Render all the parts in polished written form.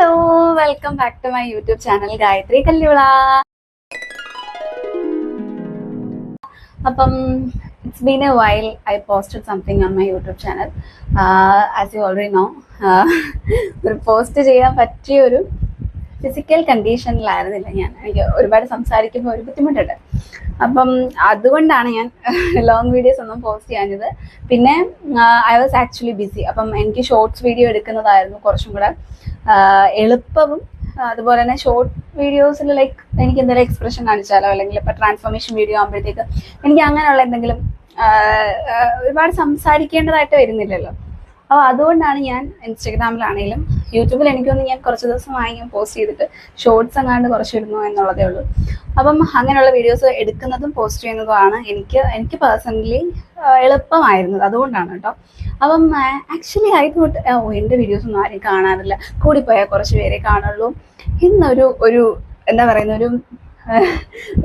Hello, welcome back to my YouTube channel Gayatri Kallula. It's been a while I posted something on my YouTube channel. As you already know, ഒരു post ചെയ്യാൻ പറ്റിയ ഒരു physical കണ്ടീഷനിലായിരുന്നില്ല ഞാൻ. എനിക്ക് ഒരുപാട് സംസാരിക്കുമ്പോൾ ഒരു ബുദ്ധിമുട്ടുണ്ട്. അതുകൊണ്ടാണ് ഞാൻ ലോങ് വീഡിയോസ് ഒന്നും പോസ്റ്റ് ചെയ്യാഞ്ഞത്. പിന്നെ ഐ വാസ് ആക്ച്വലി ബിസി. എനിക്ക് ഷോർട്സ് വീഡിയോ എടുക്കുന്നതായിരുന്നു കുറച്ചും കൂടെ എളുപ്പവും. അതുപോലെ തന്നെ ഷോർട്ട് വീഡിയോസിൽ എനിക്ക് എന്തെങ്കിലും എക്സ്പ്രഷൻ കാണിച്ചാലോ അല്ലെങ്കിൽ ഇപ്പോൾ ട്രാൻസ്ഫോർമേഷൻ വീഡിയോ ആകുമ്പോഴത്തേക്ക് എനിക്ക് അങ്ങനെയുള്ള എന്തെങ്കിലും ഒരുപാട് സംസാരിക്കേണ്ടതായിട്ട് വരുന്നില്ലല്ലോ. അതുകൊണ്ടാണ് ഞാൻ ഇൻസ്റ്റഗ്രാമിലാണെങ്കിലും യൂട്യൂബിൽ എനിക്കൊന്ന് ഞാൻ കുറച്ച് ദിവസമായി ഞാൻ പോസ്റ്റ് ചെയ്തിട്ട് ഷോർട്സ് എങ്ങാണ്ട് കുറച്ചിടുന്നു എന്നുള്ളതേ ഉള്ളൂ. അങ്ങനെയുള്ള വീഡിയോസ് എടുക്കുന്നതും പോസ്റ്റ് ചെയ്യുന്നതുമാണ് എനിക്ക് പേഴ്സണലി എളുപ്പമായിരുന്നത്. അതുകൊണ്ടാണ് കേട്ടോ. ആക്ച്വലി ഐ തോട്ട് എൻ്റെ വീഡിയോസ് ഒന്നും ആരും കാണാറില്ല, കൂടിപ്പോയാൽ കുറച്ച് പേരെ കാണുള്ളൂ എന്നൊരു എന്താ പറയുന്ന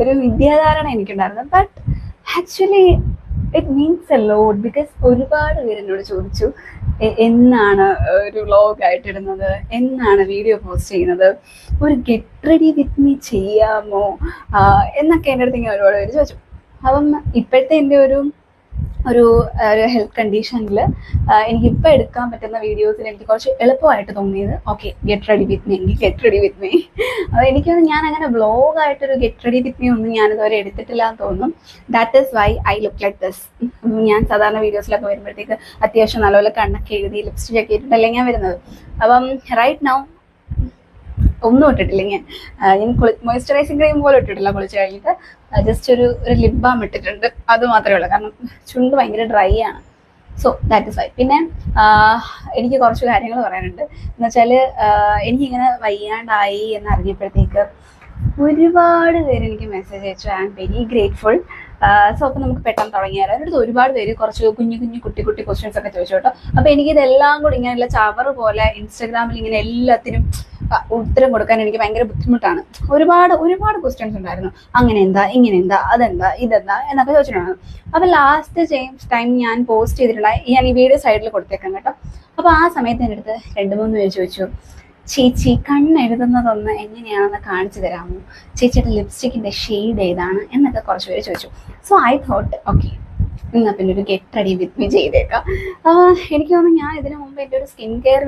ഒരു വിദ്യാധാരണ എനിക്കുണ്ടായിരുന്നു. But actually it means a lot. Because ഒരുപാട് പേര് എന്നോട് ചോദിച്ചു എന്നാണ് ഒരു വ്ളോഗ് ആയിട്ട് ഇടുന്നത്, എന്നാണ് വീഡിയോ പോസ്റ്റ് ചെയ്യുന്നത്, ഒരു ഗെറ്റ് റെഡി വിത്ത് മീ ചെയ്യാമോ എന്നൊക്കെ എൻ്റെ അടുത്ത് ഇങ്ങനെ ഒരുപാട് പേര് ചോദിച്ചു. ഇപ്പോഴത്തെ എൻ്റെ ഒരു ഹെൽത്ത് കണ്ടീഷനിൽ എനിക്കിപ്പോൾ എടുക്കാൻ പറ്റുന്ന വീഡിയോസിൽ എനിക്ക് കുറച്ച് എളുപ്പമായിട്ട് തോന്നിയത് okay get ready with me. എനിക്കൊന്ന് ഞാൻ അങ്ങനെ വ്ളോഗായിട്ടൊരു ഗെറ്റ് റെഡി വിത്ത് മീ ഒന്നും ഞാനിതുവരെ എടുത്തിട്ടില്ല എന്ന് തോന്നുന്നു. That is why I look like this. ഞാൻ സാധാരണ വീഡിയോസിലൊക്കെ വരുമ്പോഴത്തേക്ക് അത്യാവശ്യം നല്ലപോലെ കണ്ണൊക്കെ എഴുതി ലിപ്സ്റ്റിക് ഒക്കെ ഇട്ടിട്ടല്ലേ ഞാൻ വരുന്നത്. റൈറ്റ് നൗ ഒന്നും ഇട്ടിട്ടില്ല. ഞാൻ മോയ്സ്ചറൈസിങ് ക്രീം പോലും ഇട്ടിട്ടില്ല. കുളിച്ച് കഴിഞ്ഞിട്ട് ജസ്റ്റ് ഒരു ലിപ് ബാം ഇട്ടിട്ടുണ്ട്, അത് മാത്രമേ ഉള്ളൂ. കാരണം ചുണ്ട് ഭയങ്കര ഡ്രൈ ആണ്. So that is why. പിന്നെ എനിക്ക് കുറച്ച് കാര്യങ്ങൾ പറയാനുണ്ട്. എന്നുവെച്ചാൽ എനിക്കിങ്ങനെ വയ്യാണ്ടായി എന്നറിഞ്ഞപ്പോഴത്തേക്ക് ഒരുപാട് പേര് എനിക്ക് മെസ്സേജ് അയച്ചു. I am very grateful. നമുക്ക് പെട്ടെന്ന് തുടങ്ങിയാൽ അതിനടുത്ത് ഒരുപാട് പേര് കുറച്ച് കുഞ്ഞു കുട്ടി ക്വസ്റ്റ്യൻസ് ഒക്കെ ചോദിച്ചു കേട്ടോ. എനിക്കിതെല്ലാം കൂടി ഇങ്ങനെയുള്ള ചവറ് പോലെ ഇൻസ്റ്റഗ്രാമിൽ ഇങ്ങനെ എല്ലാത്തിനും ഉത്തരം കൊടുക്കാൻ എനിക്ക് ഭയങ്കര ബുദ്ധിമുട്ടാണ്. ഒരുപാട് ക്വസ്റ്റ്യൻസ് ഉണ്ടായിരുന്നു. അങ്ങനെ എന്താ, ഇങ്ങനെ എന്താ, അതെന്താ, ഇതെന്താ എന്നൊക്കെ ചോദിച്ചിട്ടുണ്ടായിരുന്നു. ലാസ്റ്റ് ടൈം ഞാൻ പോസ്റ്റ് ചെയ്തിട്ടുള്ള ഞാൻ ഈ വീഡിയോ സൈഡിൽ കൊടുത്തേക്കാം കേട്ടോ. ആ സമയത്ത് എൻ്റെ അടുത്ത് 2-3 പേര് ചോദിച്ചു, ചേച്ചി കണ്ണെഴുതുന്നതൊന്ന് എങ്ങനെയാണെന്ന് കാണിച്ചു തരാമോ, ചേച്ചിയുടെ ലിപ്സ്റ്റിക്കിന്റെ ഷെയ്ഡ് ഏതാണ് എന്നൊക്കെ കുറച്ച് പേര് ചോദിച്ചു. സോ ഐ തോട്ട് ഓക്കെ എന്നാ പിന്നെ ഒരു ഗെറ്റ് റെഡി വിത്ത് മീ ചെയ്തേക്കാം. എനിക്ക് തോന്നുന്നു ഞാൻ ഇതിനു മുമ്പ് എൻ്റെ ഒരു സ്കിൻ കെയർ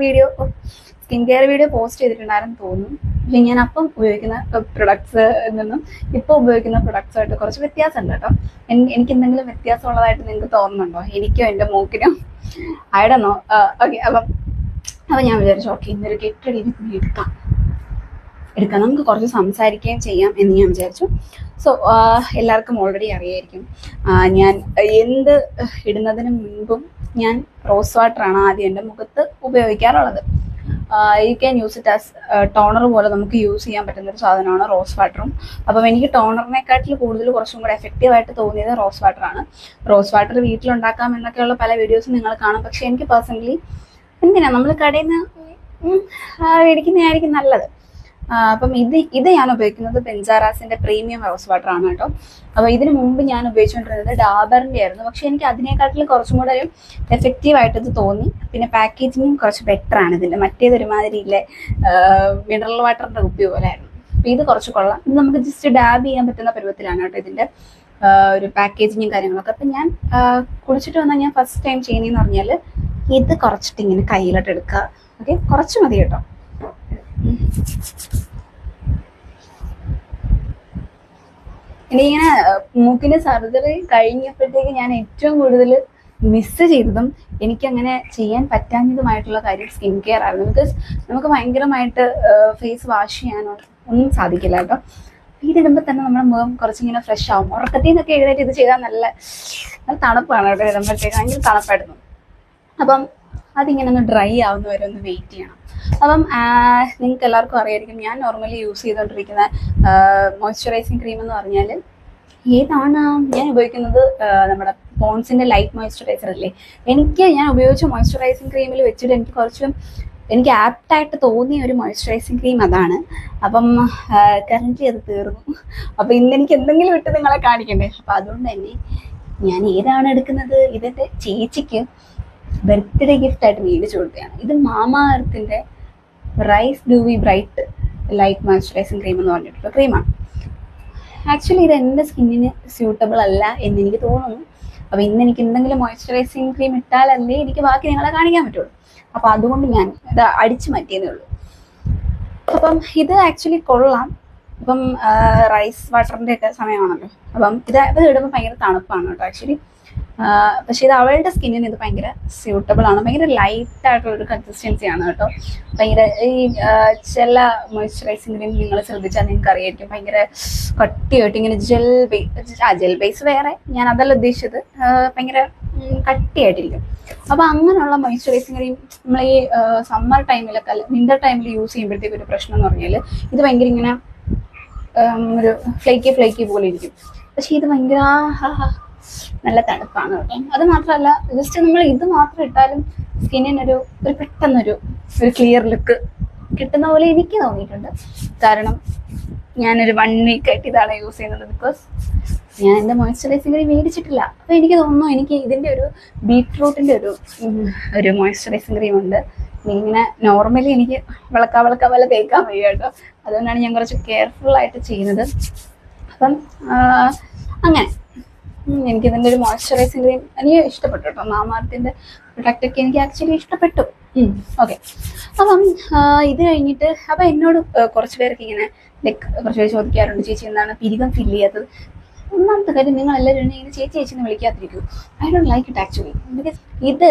വീഡിയോ പോസ്റ്റ് ചെയ്തിട്ടുണ്ടായിരുന്നു തോന്നുന്നു. പക്ഷെ ഞാൻ അപ്പം ഉപയോഗിക്കുന്ന പ്രൊഡക്ട്സ് നിന്നും ഇപ്പോൾ ഉപയോഗിക്കുന്ന പ്രൊഡക്ട്സുമായിട്ട് കുറച്ച് വ്യത്യാസമുണ്ട് കേട്ടോ. എനിക്ക് എന്തെങ്കിലും വ്യത്യാസമുള്ളതായിട്ട് നിങ്ങൾക്ക് തോന്നുന്നുണ്ടോ? എനിക്കോ എൻ്റെ മൂക്കിനോ ഐ ഡോണ്ട് നോ. ഓക്കെ അപ്പം ഞാൻ വിചാരിച്ചു ഓക്കെ ഇന്നൊരു ഗെറ്റ് റെഡി വിത്ത് മീ എടുക്കാം, നമുക്ക് കുറച്ച് സംസാരിക്കുകയും ചെയ്യാം എന്ന് ഞാൻ വിചാരിച്ചു. സോ എല്ലാവർക്കും ഓൾറെഡി അറിയായിരിക്കും, ഞാൻ എന്ത് ഇടുന്നതിന് മുൻപും ഞാൻ റോസ് വാട്ടറാണ് ആദ്യം എൻ്റെ മുഖത്ത് ഉപയോഗിക്കാറുള്ളത്. You can use it as toner പോലെ നമുക്ക് യൂസ് ചെയ്യാൻ പറ്റുന്ന ഒരു സാധനമാണ് റോസ് വാട്ടറും. എനിക്ക് ടോണറിനെക്കാട്ടിൽ കൂടുതൽ കുറച്ചും കൂടെ എഫക്റ്റീവായിട്ട് തോന്നിയത് റോസ് വാട്ടറാണ്. റോസ് വാട്ടർ വീട്ടിലുണ്ടാക്കാം എന്നൊക്കെയുള്ള പല വീഡിയോസും നിങ്ങൾ കാണും. പക്ഷെ എനിക്ക് പേഴ്സണലി എന്തിനാ നമ്മൾ കടയിൽ നിന്ന് മേടിക്കുന്നതായിരിക്കും നല്ലത്. ഇത് ഞാൻ ഉപയോഗിക്കുന്നത് ബെൻസാറാസിന്റെ പ്രീമിയം റോസ് വാട്ടർ ആണ് കേട്ടോ. ഇതിനു മുമ്പ് ഞാൻ ഉപയോഗിച്ചുകൊണ്ടിരുന്നത് ഡാബറിന്റെ ആയിരുന്നു. പക്ഷെ എനിക്ക് അതിനെക്കാട്ടിലും കുറച്ചും കൂടെ ഒരു എഫക്റ്റീവായിട്ട് ഇത് തോന്നി. പിന്നെ പാക്കേജിങ്ങും കുറച്ച് ബെറ്റർ ആണ് ഇതിന്റെ. മറ്റേതൊരുമാതിരിയില്ലേ മിനറൽ വാട്ടറിന്റെ കുപ്പി പോലെ ആയിരുന്നു. ഇത് കുറച്ച് കൊള്ളാം. ഇത് നമുക്ക് ജസ്റ്റ് ഡാബ് ചെയ്യാൻ പറ്റുന്ന പരുവത്തിലാണ് കേട്ടോ ഇതിന്റെ ഒരു പാക്കേജിങ്ങും കാര്യങ്ങളൊക്കെ. ഞാൻ കുളിച്ചിട്ട് വന്നാൽ ഞാൻ ഫസ്റ്റ് ടൈം ചെയ്യുന്നതെന്ന് പറഞ്ഞാൽ ഇത് കുറച്ചിട്ട് ഇങ്ങനെ കയ്യിലോട്ട് എടുക്കുക. ഓക്കെ, കുറച്ച് മതി കേട്ടോ. എനിക്കിങ്ങനെ മൂക്കിന് സർജറി കഴിഞ്ഞപ്പോഴത്തേക്ക് ഞാൻ ഏറ്റവും കൂടുതൽ മിസ് ചെയ്തതും എനിക്കങ്ങനെ ചെയ്യാൻ പറ്റാഞ്ഞതുമായിട്ടുള്ള കാര്യം സ്കിൻ കെയർ ആയിരുന്നു. ബിക്കോസ് നമുക്ക് ഭയങ്കരമായിട്ട് ഫേസ് വാഷ് ചെയ്യാനോ ഒന്നും സാധിക്കില്ല കേട്ടോ. ഇതിടുമ്പോൾ തന്നെ നമ്മുടെ മുഖം കുറച്ചിങ്ങനെ ഫ്രഷ് ആവും. ഉറക്കത്തിൽ നിന്നൊക്കെ എഴുന്നേറ്റ് ഇത് ചെയ്താൽ നല്ല തണുപ്പാണ് കേട്ടോ. ഇടുമ്പോഴത്തേക്ക് ഭയങ്കര തണുപ്പായിരുന്നു. അതിങ്ങനെ ഒന്ന് ഡ്രൈ ആവുന്ന വരെ ഒന്ന് വെയിറ്റ് ചെയ്യണം. നിങ്ങൾക്ക് എല്ലാവർക്കും അറിയായിരിക്കും, ഞാൻ നോർമലി യൂസ് ചെയ്തുകൊണ്ടിരിക്കുന്ന മോയ്സ്ചറൈസിങ് ക്രീം എന്ന് പറഞ്ഞാൽ ഏതാണ് ഞാൻ ഉപയോഗിക്കുന്നത്? നമ്മുടെ പോൺസിന്റെ ലൈറ്റ് മോയ്സ്ചറൈസർ അല്ലേ. ഞാൻ ഉപയോഗിച്ച മോയ്സ്ചറൈസിങ് ക്രീമിൽ വെച്ചിട്ട് എനിക്ക് ആപ്റ്റായിട്ട് തോന്നിയ ഒരു മോയ്സ്ചറൈസിങ് ക്രീം അതാണ്. കറന്റ് അത് തീർന്നു. ഇന്ന് എനിക്ക് എന്തെങ്കിലും ഇട്ട് നിങ്ങളെ കാണിക്കണ്ടേ. അതുകൊണ്ട് തന്നെ ഞാൻ ഏതാണ് എടുക്കുന്നത്? ഇതെന്റെ ചേച്ചിക്ക് ബർത്ത്ഡേ ഗിഫ്റ്റ് ആയിട്ട് മേടിച്ചു കൊടുത്തതാണ്. ഇത് മാമാ എർത്തിന്റെ rice dewy bright light moisturizing cream എന്ന് പറഞ്ഞിട്ടുള്ള ക്രീമാണ്. ആക്ച്വലി ഇത് എൻ്റെ സ്കിന്നിന് സ്യൂട്ടബിൾ അല്ല എന്ന് എനിക്ക് തോന്നുന്നു. അപ്പോൾ ഇന്ന് എനിക്ക് എന്തെങ്കിലും മോയ്സ്ചറൈസിങ് ക്രീം ഇട്ടാലല്ലേ എനിക്ക് ബാക്കി നിങ്ങളെ കാണിക്കാൻ പറ്റുള്ളൂ. അപ്പോൾ അതുകൊണ്ട് ഞാൻ ഇത് അടിച്ചു മാറ്റിയതേ ഉള്ളൂ. അപ്പം ഇത് ആക്ച്വലി കൊള്ളാം. ഇപ്പം റൈസ് വാട്ടറിൻ്റെ ഒക്കെ സമയമാണല്ലോ. അപ്പം ഇത് ഇടുമ്പോൾ ഭയങ്കര തണുപ്പാണ് കേട്ടോ ആക്ച്വലി. പക്ഷെ ഇത് അവളുടെ സ്കിന്നിന് ഇത് ഭയങ്കര സ്യൂട്ടബിൾ ആണ്. ഭയങ്കര ലൈറ്റ് ആയിട്ടുള്ളൊരു കൺസിസ്റ്റൻസിയാണ് കേട്ടോ. ഭയങ്കര ഈ ചില മോയ്സ്ചറൈസിങ് ക്രീം നിങ്ങൾ ശ്രദ്ധിച്ചാൽ നിങ്ങൾക്ക് അറിയായിരിക്കും, ഭയങ്കര കട്ടിയായിട്ട് ഇങ്ങനെ ജെൽ ബേസ് വേറെ, ഞാൻ അതല്ല ഉദ്ദേശിച്ചത്, ഭയങ്കര കട്ടിയായിട്ടിരിക്കും. അപ്പോൾ അങ്ങനെയുള്ള മോയ്സ്ചറൈസിങ് ക്രീം നമ്മൾ ഈ സമ്മർ ടൈമിലൊക്കെ അല്ല വിൻ്റർ ടൈമിൽ യൂസ് ചെയ്യുമ്പോഴത്തേക്ക് ഒരു പ്രശ്നം എന്ന് പറഞ്ഞാൽ ഇത് ഭയങ്കര ഇങ്ങനെ ഒരു ഫ്ലേക്കി പോലെ ഇരിക്കും. പക്ഷെ ഇത് ഭയങ്കര നല്ല തണുപ്പാണ് കേട്ടോ. അത് മാത്രമല്ല, ജസ്റ്റ് നമ്മൾ ഇത് മാത്രം ഇട്ടാലും സ്കിന്നിനൊരു പെട്ടെന്നൊരു ക്ലിയർ ലുക്ക് കിട്ടുന്ന പോലെ എനിക്ക് തോന്നിയിട്ടുണ്ട്. കാരണം ഞാനൊരു 1 വീക്കായിട്ട് ഇതാണ് യൂസ് ചെയ്യുന്നത്. ബിക്കോസ് ഞാൻ എൻ്റെ മോയ്സ്ചറൈസിങ് ക്രീം മേടിച്ചിട്ടില്ല. അപ്പോൾ എനിക്ക് തോന്നുന്നു എനിക്ക് ഇതിൻ്റെ ഒരു ബീട്രൂട്ടിൻ്റെ ഒരു മോയ്സ്ചറൈസിങ് ക്രീം ഉണ്ട്. ഇങ്ങനെ നോർമലി എനിക്ക് വിളക്ക പോലെ തേക്കാൻ വയ്യ കേട്ടോ. അതുകൊണ്ടാണ് ഞാൻ കുറച്ച് കെയർഫുള്ളായിട്ട് ചെയ്യുന്നത്. അപ്പം അങ്ങനെ എനിക്കിതിൻ്റെ ഒരു മോയ്സ്ചറൈസിങ് ക്രീം എനിക്ക് ഇഷ്ടപ്പെട്ടു കേട്ടോ. മാമാർത്തിൻ്റെ പ്രൊഡക്റ്റൊക്കെ എനിക്ക് ആക്ച്വലി ഇഷ്ടപ്പെട്ടു. ഓക്കെ. അപ്പം ഇത് കഴിഞ്ഞിട്ട് അപ്പം എന്നോട് കുറച്ച് പേരൊക്കെ ഇങ്ങനെ കുറച്ച് പേര് ചോദിക്കാറുണ്ട്, ചേച്ചി എന്താണ് പിരികം ഫില്ല് ചെയ്യാത്തത്? ഒന്നാമത്തെ കാര്യം, നിങ്ങൾ എല്ലാവരും ഇങ്ങനെ ചേച്ചിന്ന് വിളിക്കാത്തിരിക്കൂ. I don't like it actually. Because ഇത്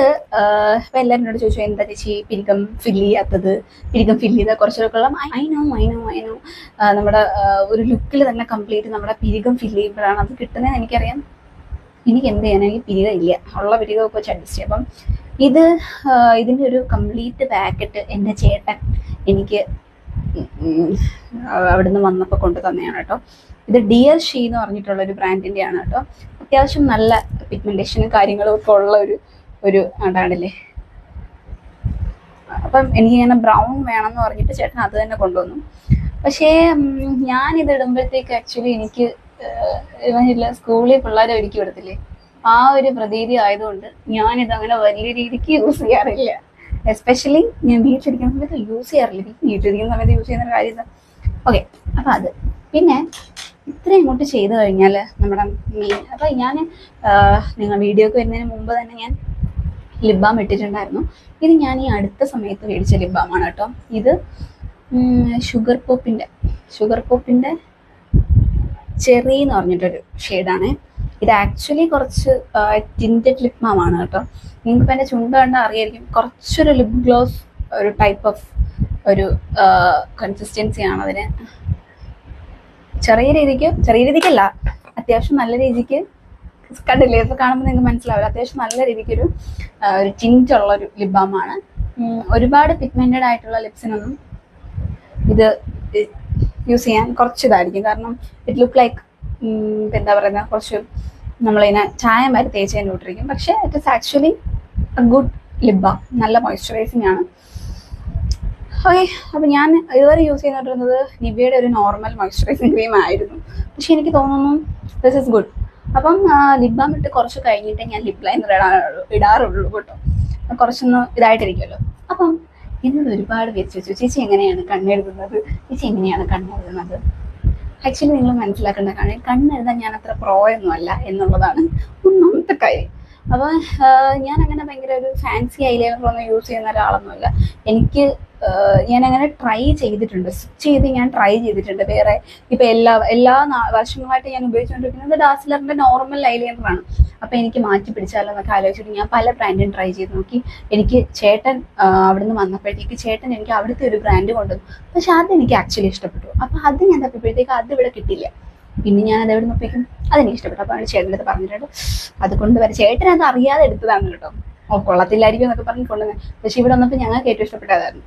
ഇപ്പം എല്ലാവരും എന്നോട് ചോദിച്ചു എന്താ ചേച്ചി പിരികം ഫില്ല് ചെയ്യാത്തത്, പിരികം ഫില്ല് ചെയ്താൽ കുറച്ചൊക്കെ ഉള്ള ഐ നോ നമ്മുടെ ഒരു ലുക്കിൽ തന്നെ കംപ്ലീറ്റ് നമ്മുടെ പിരികം ഫില്ല് ചെയ്യുമ്പോഴാണ് അത് കിട്ടുന്നതെന്ന് എനിക്കറിയാം. എനിക്ക് എന്ത് ചെയ്യാൻ, എനിക്ക് പിരികം ഇല്ല, ഉള്ള പിരികമൊക്കെ വെച്ച് അഡ്ജസ്റ്റ് ചെയ്യും. അപ്പം ഇതിൻ്റെ ഒരു കംപ്ലീറ്റ് പാക്കറ്റ് എൻ്റെ ചേട്ടൻ എനിക്ക് അവിടുന്ന് വന്നപ്പോൾ കൊണ്ട് തന്നെയാണ് കേട്ടോ. ഇത് ഡിയർ ഷീ എന്ന് പറഞ്ഞിട്ടുള്ളൊരു ബ്രാൻഡിൻ്റെയാണ് കേട്ടോ. അത്യാവശ്യം നല്ല പിഗ്മെൻറ്റേഷനും കാര്യങ്ങളും ഒക്കെ ഉള്ള ഒരു അതാണല്ലേ. അപ്പം എനിക്കിങ്ങനെ ബ്രൗൺ വേണമെന്ന് പറഞ്ഞിട്ട് ചേട്ടൻ അത് തന്നെ കൊണ്ടുവന്നു. പക്ഷേ ഞാനിത് ഇടുമ്പോഴത്തേക്ക് ആക്ച്വലി എനിക്ക് ഇല്ല സ്കൂളിൽ പിള്ളേരെ ഒരുക്കി വിടത്തില്ലേ, ആ ഒരു പ്രതീതി ആയതുകൊണ്ട് ഞാനിതങ്ങനെ വലിയ രീതിക്ക് യൂസ് ചെയ്യാറില്ല. എസ്പെഷ്യലി ഞാൻ വീട്ടിലിരിക്കുന്ന സമയത്ത് യൂസ് ചെയ്യാറില്ല. വീട്ടിലിരിക്കുന്ന സമയത്ത് യൂസ് ചെയ്യുന്ന കാര്യം ഓക്കെ. അപ്പം അത് പിന്നെ ഇത്രയും ഇങ്ങോട്ട് ചെയ്ത് കഴിഞ്ഞാൽ നമ്മുടെ മെയിൻ. അപ്പം ഞാൻ നിങ്ങൾ വീഡിയോക്ക് വരുന്നതിന് മുമ്പ് തന്നെ ഞാൻ ലിപ് ബാം ഇട്ടിട്ടുണ്ടായിരുന്നു. ഇത് ഞാൻ ഈ അടുത്ത സമയത്ത് മേടിച്ച ലിപ് ബാമാണ് കേട്ടോ. ഇത് ഷുഗർ പോപ്പിൻ്റെ ചെറി എന്ന് പറഞ്ഞിട്ടൊരു ഷെയ്ഡാണ്. ഇത് ആക്ച്വലി കുറച്ച് ടിൻറ്റഡ് ലിപ് ബാമാണ് കേട്ടോ. നിങ്ങൾക്കിപ്പോൾ എൻ്റെ ചുണ്ട് കണ്ടാൽ അറിയായിരിക്കും, കുറച്ചൊരു ലിപ് ഗ്ലോസ് ഒരു ടൈപ്പ് ഓഫ് ഒരു കൺസിസ്റ്റൻസിയാണ് അതിന്. ചെറിയ രീതിക്കല്ല, അത്യാവശ്യം നല്ല രീതിക്ക് കണ്ടില്ലേ, ഇപ്പോൾ കാണുമ്പോൾ നിങ്ങൾക്ക് മനസ്സിലാവില്ല, അത്യാവശ്യം നല്ല രീതിക്കൊരു ടിൻറ്റുള്ളൊരു ലിപ് ബാമാണ്. ഒരുപാട് പിഗ്മെൻറ്റഡ് ആയിട്ടുള്ള ലിപ്സിനൊന്നും ഇത് യൂസ് ചെയ്യാൻ കുറച്ച് ഇതായിരിക്കും. കാരണം ഇറ്റ് ലുക്ക് ലൈക്ക് എന്താ പറയുക, കുറച്ച് നമ്മളിങ്ങനെ ചായം വരെ തേച്ചതിൻ്റെ കൂട്ടിരിക്കും. പക്ഷേ it is actually A good lip balm, നല്ല മോയ്സ്ചറൈസിങ് ആണ്. ഓക്കെ. അപ്പം ഞാൻ ഇതുവരെ യൂസ് ചെയ്തുകൊണ്ടിരുന്നത് നിവ്യയുടെ ഒരു നോർമൽ മോയ്സ്ചറൈസിങ് ക്രീം ആയിരുന്നു. പക്ഷെ എനിക്ക് തോന്നുന്നു ദിസ് ഇസ് ഗുഡ്. അപ്പം ലിപ് ബാം ഇട്ട് കുറച്ച് കഴിഞ്ഞിട്ട് ഞാൻ ലിപ് ലൈനർ ഇടാറുള്ളൂ കേട്ടോ, കുറച്ചൊന്ന് ഇതായിട്ടിരിക്കുമല്ലോ. അപ്പം എന്നോട് ഒരുപാട് പേര് ചോദിച്ചു, ചേച്ചി എങ്ങനെയാണ് കണ്ണെഴുതുന്നത്, ആക്ച്വലി നിങ്ങൾ മനസ്സിലാക്കേണ്ട കാര്യം, കണ്ണെഴുതാൻ ഞാൻ അത്ര പ്രോയൊന്നും അല്ല എന്നുള്ളതാണ് ഒന്നാമത്തെ കാര്യം. അപ്പോൾ ഞാനങ്ങനെ ഭയങ്കര ഒരു ഫാൻസി ഐലൈനറൊന്നും യൂസ് ചെയ്യുന്ന ഒരാളൊന്നുമല്ല. ഞാനങ്ങനെ ട്രൈ ചെയ്തിട്ടുണ്ട്, സ്റ്റിച്ച് ചെയ്ത് ഞാൻ ട്രൈ ചെയ്തിട്ടുണ്ട്. വേറെ ഇപ്പം എല്ലാ വർഷങ്ങളായിട്ട് ഞാൻ ഉപയോഗിച്ചുകൊണ്ടിരിക്കുന്നത് ഡാസ്ലറിൻ്റെ നോർമൽ ഐലൈനറാണ്. അപ്പോൾ എനിക്ക് മാറ്റി പിടിച്ചാലോ എന്നൊക്കെ ആലോചിച്ചിട്ട് ഞാൻ പല ബ്രാൻഡും ട്രൈ ചെയ്ത് നോക്കി. എനിക്ക് ചേട്ടൻ അവിടുന്ന് വന്നപ്പോഴത്തേക്ക് ചേട്ടൻ എനിക്ക് അവിടുത്തെ ഒരു ബ്രാൻഡ് കൊണ്ടുവന്നു. പക്ഷെ അതെനിക്ക് ആക്ച്വലി ഇഷ്ടപ്പെട്ടു. അപ്പോൾ അത് ഞാൻ തപ്പിയപ്പോഴത്തേക്ക് അത് ഇവിടെ കിട്ടില്ല. പിന്നെ ഞാൻ അത് എവിടെ നോക്കിയേക്കും അതെനിക്ക് ഇഷ്ടപ്പെട്ടു. അപ്പോൾ ചേട്ടൻ്റെ അടുത്ത് പറഞ്ഞിട്ടുണ്ട് അത് കൊണ്ടുവരാം. ചേട്ടൻ അത് അറിയാതെ എടുത്തതാണ് കേട്ടോ. കൊള്ളത്തില്ലായിരിക്കും എന്നൊക്കെ പറഞ്ഞ് കൊണ്ടുവന്നത്. പക്ഷെ ഇവിടെ വന്നപ്പോൾ ഞങ്ങൾക്ക് ഏറ്റവും ഇഷ്ടപ്പെട്ടതായിരുന്നു.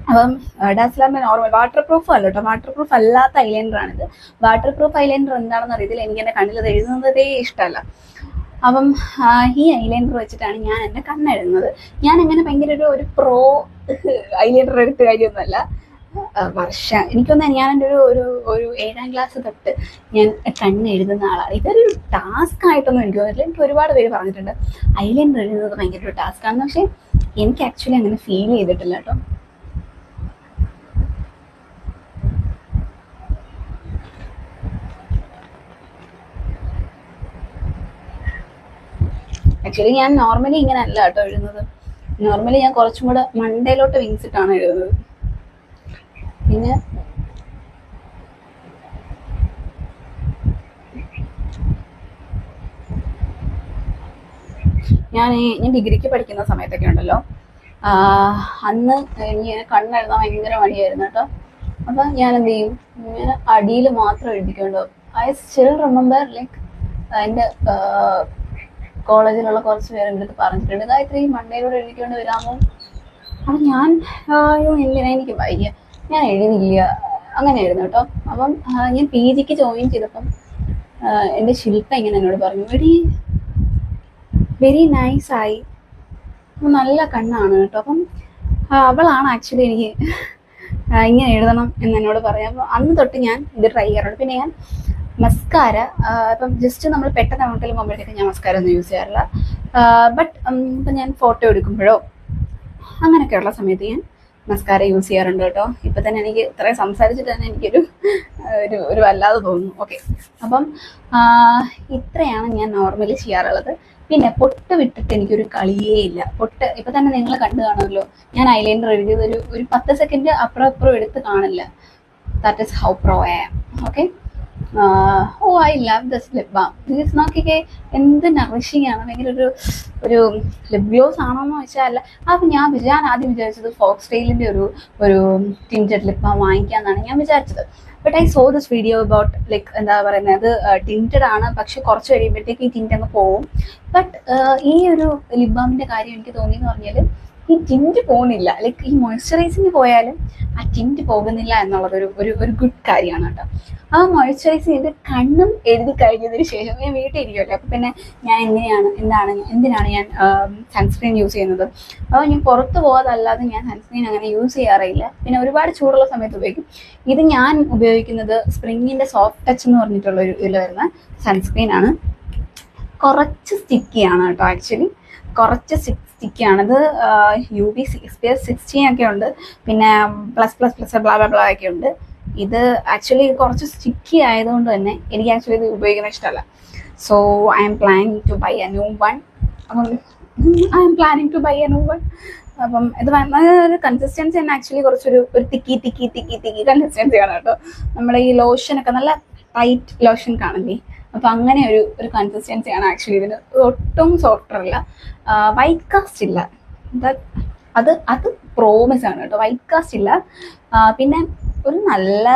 അപ്പം ഡാസ്ലറിൻ്റെ നോർമൽ വാട്ടർ പ്രൂഫ് അല്ല കേട്ടോ, വാട്ടർ പ്രൂഫ് അല്ലാത്ത ഐലൈനറാണിത്. വാട്ടർ പ്രൂഫ് ഐലൈനർ എന്താണെന്ന് അറിയത്തില്ല, എനിക്ക് എൻ്റെ കണ്ണിലത് എഴുതുന്നതേ ഇഷ്ടമല്ല. അപ്പം ഈ ഐലൈനർ വെച്ചിട്ടാണ് ഞാൻ എൻ്റെ കണ്ണെഴുതുന്നത്. ഞാൻ അങ്ങനെ ഭയങ്കര ഒരു പ്രോ ഐലൈനർ എടുത്ത കാര്യമൊന്നുമല്ല. എനിക്കൊന്ന് ഞാൻ എൻ്റെ ഒരു 7ാം ക്ലാസ് തൊട്ട് ഞാൻ കണ്ണെഴുതുന്ന ആളാണ്. ഇതൊരു ടാസ്ക് ആയിട്ടൊന്നും എനിക്ക് തോന്നിയിട്ടില്ല. എനിക്ക് ഒരുപാട് പേര് പറഞ്ഞിട്ടുണ്ട് ഐലൈനർ എഴുതുന്നത് ഭയങ്കര ഒരു ടാസ്ക്കാണെന്ന്. പക്ഷേ എനിക്ക് ആക്ച്വലി അങ്ങനെ ഫീൽ ചെയ്തിട്ടില്ല കേട്ടോ. ആക്ച്വലി ഞാൻ നോർമലി ഇങ്ങനെ അല്ല കേട്ടോ എഴുതുന്നത്. നോർമലി ഞാൻ കുറച്ചും കൂടെ മണ്ടയിലോട്ട് വിങ്സ് ഇട്ടാണ് എഴുതുന്നത്. പിന്നെ ഞാൻ ഡിഗ്രിക്ക് പഠിക്കുന്ന സമയത്തൊക്കെ ഉണ്ടല്ലോ, അന്ന് എനിക്ക് കണ്ണെഴുതാൻ ഭയങ്കര മടിയായിരുന്നു കേട്ടോ. അപ്പം ഞാൻ എന്ത് ചെയ്യും, ഇങ്ങനെ അടിയിൽ മാത്രം എഴുതിക്കൊണ്ടോ. ഐ സ്റ്റിൽ റിമെമ്പർ ലൈക്ക് എൻ്റെ കോളേജിലുള്ള കുറച്ച് പേര് എൻ്റെ അടുത്ത് പറഞ്ഞിട്ടുണ്ട്, ഗായത്രി മണ്ടയിലൂടെ എഴുതിക്കൊണ്ട് വരാമോ. അപ്പം ഞാൻ അയ്യോ എന്തിനാ, എനിക്ക് വയ്യ, ഞാൻ എഴുതില്ല, അങ്ങനെയായിരുന്നു കേട്ടോ. അപ്പം ഞാൻ പി ജിക്ക് ജോയിൻ ചെയ്തപ്പം എൻ്റെ ശില്പ ഇങ്ങനെ എന്നോട് പറഞ്ഞു, വെരി നൈസായി, നല്ല കണ്ണാണ് കേട്ടോ. അപ്പം അവളാണ് ആക്ച്വലി എനിക്ക് ഇങ്ങനെ എഴുതണം എന്ന് എന്നോട് പറയാം. അപ്പോൾ അന്ന് തൊട്ട് ഞാൻ ഇത് ട്രൈ ചെയ്യാറുണ്ട്. പിന്നെ ഞാൻ മസ്കാര ഇപ്പം ജസ്റ്റ് നമ്മൾ പെട്ടെന്ന് അങ്ങോട്ടെങ്കിലും പോകുമ്പോഴത്തേക്ക് ഞാൻ മസ്കാര ഒന്നും യൂസ് ചെയ്യാറില്ല. ബട്ട് ഇപ്പം ഞാൻ ഫോട്ടോ എടുക്കുമ്പോഴോ അങ്ങനെയൊക്കെയുള്ള സമയത്ത് ഞാൻ മസ്കാര യൂസ് ചെയ്യാറുണ്ട് കേട്ടോ. ഇപ്പം തന്നെ എനിക്ക് ഇത്രയും സംസാരിച്ചിട്ട് തന്നെ എനിക്കൊരു ഒരു വല്ലാതെ തോന്നുന്നു. ഓക്കെ, അപ്പം ഇത്രയാണ് ഞാൻ നോർമലി ചെയ്യാറുള്ളത്. പിന്നെ പൊട്ട് വിട്ടിട്ട് എനിക്കൊരു കളിയേ ഇല്ല. പൊട്ട് ഇപ്പം തന്നെ നിങ്ങൾ കണ്ടു കാണുമല്ലോ, ഞാൻ ഐലൈനർ എഴുതിയത് ഒരു 10 സെക്കൻഡ് അപ്പുറം എടുത്ത് കാണില്ല. That is how pro I am. Okay, I love this lip balm. ഇത് നോക്കിക്കേ, എന്ത് നറിഷിങ് ആണ്. ഭയങ്കര ഒരു ലിപ് ഗ്ലോസ് ആണോന്ന് വെച്ചാൽ അല്ല. അപ്പം ഞാൻ ആദ്യം വിചാരിച്ചത് ഫോക്സ് ടെയിലിൻ്റെ ഒരു ടിൻറ്റഡ് ലിപ് ബാം വാങ്ങിക്കാമെന്നാണ് ഞാൻ വിചാരിച്ചത്. But I so this video about like എന്താ പറയുന്നത്, അത് ടിൻറ്റഡ് ആണ്, പക്ഷെ കുറച്ച് കഴിയുമ്പോഴത്തേക്ക് ഈ ടിൻറ്റ് അങ്ങ് പോവും. ബട്ട് ഈ ഒരു ലിപ് ബാമിൻ്റെ കാര്യം എനിക്ക് തോന്നിയെന്ന് പറഞ്ഞാൽ ഈ ടിൻറ്റ് പോകുന്നില്ല. ലൈക്ക് ഈ മോയ്സ്ചറൈസിങ് പോയാലും ആ ടിൻറ്റ് പോകുന്നില്ല എന്നുള്ളത് ഒരു ഗുഡ് കാര്യമാണ് കേട്ടോ. ആ മോയ്സ്ചറൈസ് ചെയ്ത് കണ്ണും എഴുതി കഴിഞ്ഞതിന് ശേഷം ഞാൻ വീട്ടിൽ ഇരിക്കുമല്ലോ, അപ്പം പിന്നെ ഞാൻ എന്തിനാണ് ഞാൻ സൺസ്ക്രീൻ യൂസ് ചെയ്യുന്നത്. അപ്പോൾ ഞാൻ പുറത്ത് പോകാതല്ലാതെ ഞാൻ സൺസ്ക്രീൻ അങ്ങനെ യൂസ് ചെയ്യാറില്ല. പിന്നെ ഒരുപാട് ചൂടുള്ള സമയത്ത് ഉപയോഗിക്കും. ഇത് ഞാൻ ഉപയോഗിക്കുന്നത് സ്പ്രിങ്ങിൻ്റെ സോഫ്റ്റ് ടച്ച് എന്ന് പറഞ്ഞിട്ടുള്ള ഇതിൽ വരുന്ന സൺസ്ക്രീൻ ആണ്. കുറച്ച് സ്റ്റിക്കിയാണ് കേട്ടോ, ആക്ച്വലി കുറച്ച് സ്റ്റിക്കിയാണ്. ഇത് UV SPF 16 ഒക്കെ ഉണ്ട്, പിന്നെ +++ ബ്ലാ ബ്ലാ ഒക്കെ ഉണ്ട്. ഇത് ആക്ച്വലി കുറച്ച് സ്റ്റിക്കി ആയതുകൊണ്ട് തന്നെ എനിക്ക് ആക്ച്വലി ഇത് ഉപയോഗിക്കുന്നത് ഇഷ്ടമല്ല. So I'm planning to buy a new one. അപ്പം ഇത് ഒരു കൺസിസ്റ്റൻസി തന്നെ ആക്ച്വലി കുറച്ചൊരു തിക്കി കൺസിസ്റ്റൻസിയാണ് കേട്ടോ. നമ്മുടെ ഈ ലോഷനൊക്കെ നല്ല ടൈറ്റ് ലോഷൻ കാണില്ലേ, അപ്പം അങ്ങനെ ഒരു കൺസിസ്റ്റൻസിയാണ് ആക്ച്വലി ഇതിന്. ഒട്ടും സോഫ്റ്റർ അല്ല, വൈറ്റ് കാസ്റ്റ് ഇല്ല, അത് പ്രോമിസ് ആണ് കേട്ടോ, വൈറ്റ് കാസ്റ്റ് ഇല്ല. പിന്നെ ഒരു നല്ല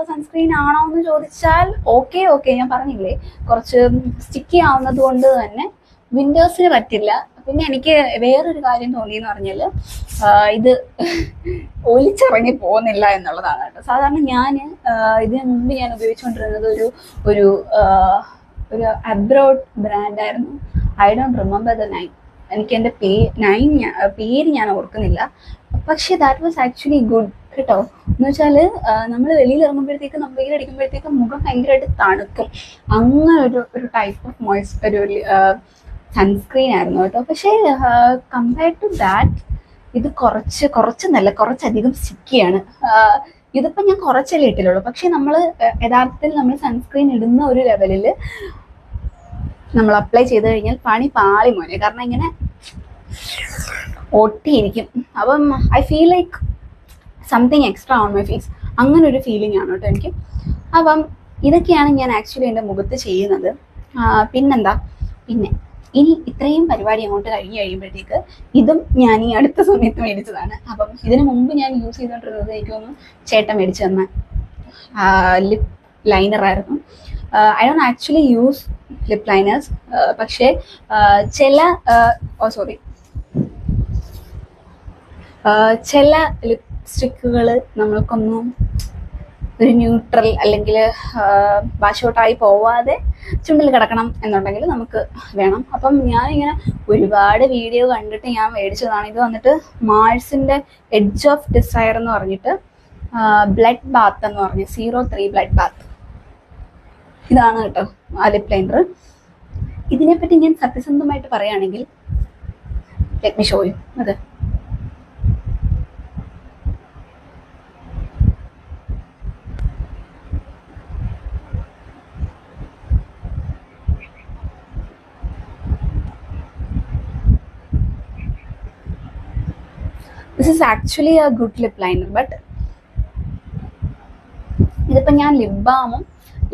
സൺസ്ക്രീൻ ആണോ എന്ന് ചോദിച്ചാൽ ഓക്കെ ഞാൻ പറഞ്ഞില്ലേ, കുറച്ച് സ്റ്റിക്കി ആവുന്നത് കൊണ്ട് തന്നെ വിന്റേഴ്സിന് പറ്റില്ല. പിന്നെ എനിക്ക് വേറൊരു കാര്യം തോന്നിയെന്ന് പറഞ്ഞാൽ ഇത് ഒലിച്ചിറങ്ങി പോകുന്നില്ല എന്നുള്ളതാണ് കേട്ടോ. സാധാരണ ഞാൻ ഇതിന് മുമ്പ് ഞാൻ ഉപയോഗിച്ചുകൊണ്ടിരുന്നത് ഒരു അബ്രോഡ് ബ്രാൻഡായിരുന്നു. I don't remember the name. എനിക്ക് എൻ്റെ പേര് ഞാൻ ഓർക്കുന്നില്ല. പക്ഷേ ദാറ്റ് വാസ് ആക്ച്വലി ഗുഡ് കേട്ടോ. എന്ന് വെച്ചാൽ നമ്മൾ വെളിയിൽ ഇറങ്ങുമ്പോഴത്തേക്ക് വെയിലടിക്കുമ്പോഴത്തേക്ക് മുഖം ഭയങ്കരമായിട്ട് തണുക്കും. അങ്ങനെ ഒരു ടൈപ്പ് ഓഫ് ഒരു സൺസ്ക്രീൻ ആയിരുന്നു കേട്ടോ. പക്ഷേ കമ്പയർഡ് ടു ദാറ്റ് ഇത് കുറച്ചധികം സ്റ്റിക്കിയാണ്. ഇതിപ്പോൾ ഞാൻ കുറച്ചല്ലേ ഇട്ടിട്ടുള്ളൂ, പക്ഷേ യഥാർത്ഥത്തിൽ നമ്മൾ സൺസ്ക്രീൻ ഇടുന്ന ഒരു ലെവലിൽ നമ്മൾ അപ്ലൈ ചെയ്ത് കഴിഞ്ഞാൽ പണി പാളി മോനെ. കാരണം ഇങ്ങനെ ഒട്ടിയിരിക്കും. അപ്പം I feel like something extra on my face, അങ്ങനെ ഒരു ഫീലിംഗ് ആണ് കേട്ടോ എനിക്ക്. അപ്പം ഇതൊക്കെയാണ് ഞാൻ ആക്ച്വലി എൻ്റെ മുഖത്ത് ചെയ്യുന്നത്. പിന്നെ ഇനി ഇത്രയും പരിപാടി അങ്ങോട്ട് കഴിയുമ്പോഴത്തേക്ക് ഇതും ഞാൻ ഈ അടുത്ത സമയത്ത് മേടിച്ചതാണ്. അപ്പം ഇതിനു മുമ്പ് ഞാൻ യൂസ് ചെയ്തുകൊണ്ടിരുന്നത് എനിക്കൊന്ന് ചേട്ടൻ മേടിച്ചു തന്ന ലിപ് ലൈനർ ആയിരുന്നു. I don't actually use lip liners, പക്ഷേ ചില ലിപ്സ്റ്റിക്കുകൾ നമ്മൾക്കൊന്നും ഒരു ന്യൂട്രൽ അല്ലെങ്കിൽ വാഷ് ഔട്ടായി പോവാതെ ചുണ്ടിൽ കിടക്കണം എന്നുണ്ടെങ്കിൽ നമുക്ക് വേണം. അപ്പം ഞാനിങ്ങനെ ഒരുപാട് വീഡിയോ കണ്ടിട്ട് ഞാൻ മേടിച്ചതാണ്. ഇത് വന്നിട്ട് മാഴ്സിൻ്റെ എഡ്ജ് ഓഫ് ഡിസയർ എന്ന് പറഞ്ഞിട്ട് ബ്ലഡ് ബാത്ത് എന്ന് പറഞ്ഞ് 03 ബ്ലഡ് ബാത്ത്, ഇതാണ് കേട്ടോ ആ ലിപ് ലൈനർ. ഇതിനെപ്പറ്റി ഞാൻ സത്യസന്ധമായിട്ട് പറയുകയാണെങ്കിൽ ലെറ്റ് മീ ഷോ യു. അത് this is actually A good lip liner. But ഇതിപ്പോൾ ഞാൻ ലിപ് ബാമും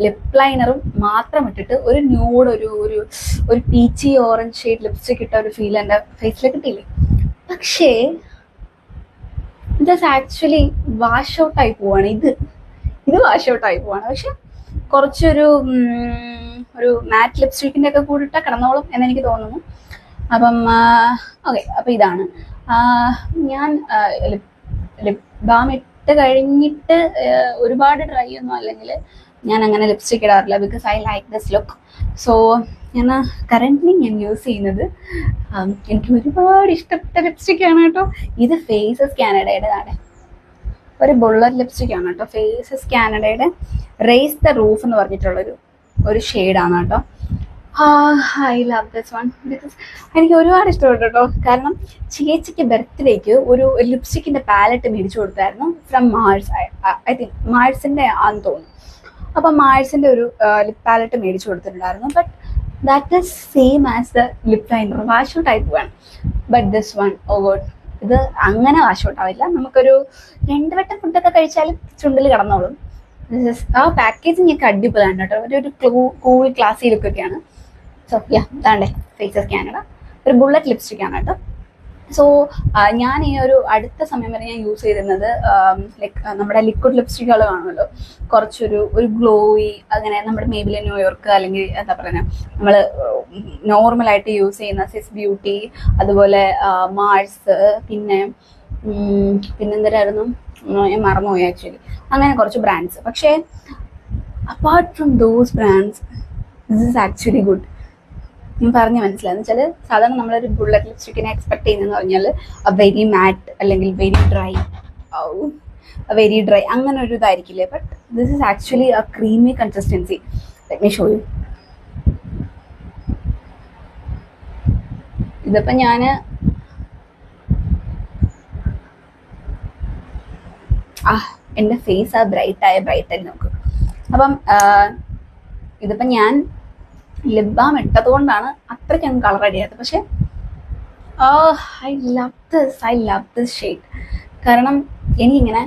ലിപ് ലൈനറും മാത്രം ഇട്ടിട്ട് ഒരു ന്യൂഡ് ഒരു പീച്ചി ഓറഞ്ച് ഷെയ്ഡ് ലിപ്സ്റ്റിക് ഇട്ട ഒരു ഫീൽ എൻ്റെ ഫേസിൽ കിട്ടിയില്ലേ. പക്ഷേ ഇത് ആക്ച്വലി വാഷ് ഔട്ടായി പോവാണ്. ഇത് വാഷ് ഔട്ടായി പോവാണ്. പക്ഷെ കുറച്ചൊരു മാറ്റ് ലിപ്സ്റ്റിക്കിൻ്റെ ഒക്കെ കൂടെ ഇട്ടാൽ കിടന്നോളും എന്നെനിക്ക് തോന്നുന്നു. അപ്പം ഓക്കെ, അപ്പം ഇതാണ് ഞാൻ ലിപ് ബാം ഇട്ട് കഴിഞ്ഞിട്ട് ഒരുപാട് ഡ്രൈ ഒന്നും അല്ലെങ്കിൽ ഞാൻ അങ്ങനെ ലിപ്സ്റ്റിക് ഇടാറില്ല, because I like this look. So ഞാൻ കറൻ്റ്ലി ഞാൻ യൂസ് ചെയ്യുന്നത് എനിക്ക് ഒരുപാട് ഇഷ്ടപ്പെട്ട ലിപ്സ്റ്റിക്കാണ് കേട്ടോ. ഇത് ഫേസസ് കാനഡയുടേതാണ്, ഒരു ബുള്ളറ്റ് ലിപ്സ്റ്റിക് ആണ് കേട്ടോ. ഫേസസ് കാനഡയുടെ റേസ് ദ റൂഫ് എന്ന് പറഞ്ഞിട്ടുള്ളൊരു ഷെയ്ഡാണ് കേട്ടോ. I love this one because എനിക്ക് ഒരുപാട് ഇഷ്ടപ്പെട്ടു കേട്ടോ. കാരണം ചേച്ചിക്ക് ബർത്ത്ഡേക്ക് ഒരു ലിപ്സ്റ്റിക്കിൻ്റെ പാലറ്റ് മേടിച്ചു കൊടുത്തായിരുന്നു ഫ്രം മാഴ്സ്. ഐ തിങ്ക് മാഴ്സിൻ്റെ ആണെന്ന് തോന്നുന്നു. അപ്പം മാഴ്സിൻ്റെ ഒരു ലിപ് പാലറ്റ് മേടിച്ചു കൊടുത്തിട്ടുണ്ടായിരുന്നു. But that is same as the lip liner, wash out ആയി പോവാണ്. But this one oh god, ഇത് അങ്ങനെ വാഷ് ഔട്ട് ആവില്ല. നമുക്കൊരു 2 വട്ടം ഫുഡൊക്കെ കഴിച്ചാൽ ചുണ്ടിൽ കിടന്നോളും. ആ പാക്കേജിങ് ഒക്കെ അടിപൊളിയാണ് കേട്ടോ. ഒരു കൂൾ ക്ലാസി ലുക്കൊക്കെയാണ്. സോ യാ, താണ്ടേ ഫേസസ് കാനഡ ഒരു ബുള്ളറ്റ് ലിപ്സ്റ്റിക് ആണ് കേട്ടോ. സോ ഞാൻ ഈ ഒരു അടുത്ത സമയം വരെ ഞാൻ യൂസ് ചെയ്തിരുന്നത് ലൈക്ക് നമ്മുടെ ലിക്വിഡ് ലിപ്സ്റ്റിക്കുകൾ കാണുമല്ലോ, കുറച്ചൊരു ഗ്ലോയി, അങ്ങനെ നമ്മുടെ മേബിലിൻ ന്യൂയോർക്ക് അല്ലെങ്കിൽ എന്താ പറയുക നമ്മൾ നോർമലായിട്ട് യൂസ് ചെയ്യുന്ന സിസ് ബ്യൂട്ടി, അതുപോലെ മാഴ്സ്, പിന്നെന്തരായിരുന്നു ഞാൻ മറന്നുപോയി ആക്ച്വലി. അങ്ങനെ കുറച്ച് ബ്രാൻഡ്സ്. പക്ഷേ apart from those brands this is actually good. ഞാൻ പറഞ്ഞ് മനസ്സിലായെന്ന് വെച്ചാൽ സാധാരണ നമ്മളൊരു ബുള്ളറ്റ് ലിപ്സ്റ്റിക്കിനെ എക്സ്പെക്ട് ചെയ്യുന്നതെന്ന് പറഞ്ഞാൽ വെരി മാറ്റ് അല്ലെങ്കിൽ വെരി ഡ്രൈ അങ്ങനെ ഒരു ഇതായിരിക്കില്ലേ. But this is actually a creamy consistency. Let me show you. ഇതിപ്പോൾ ഞാൻ എൻ്റെ ഫേസ് ആ ബ്രൈറ്റായി നോക്കും. അപ്പം ഇതിപ്പോൾ ഞാൻ ലിപ് ബാം ഇട്ടത് കൊണ്ടാണ് അത്രയ്ക്ക് അങ്ങ് കളർ അടിയാത്തത്. പക്ഷെ ഐ ലവ് ദിസ് ഷെയ്ഡ്. കാരണം എനിക്കിങ്ങനെ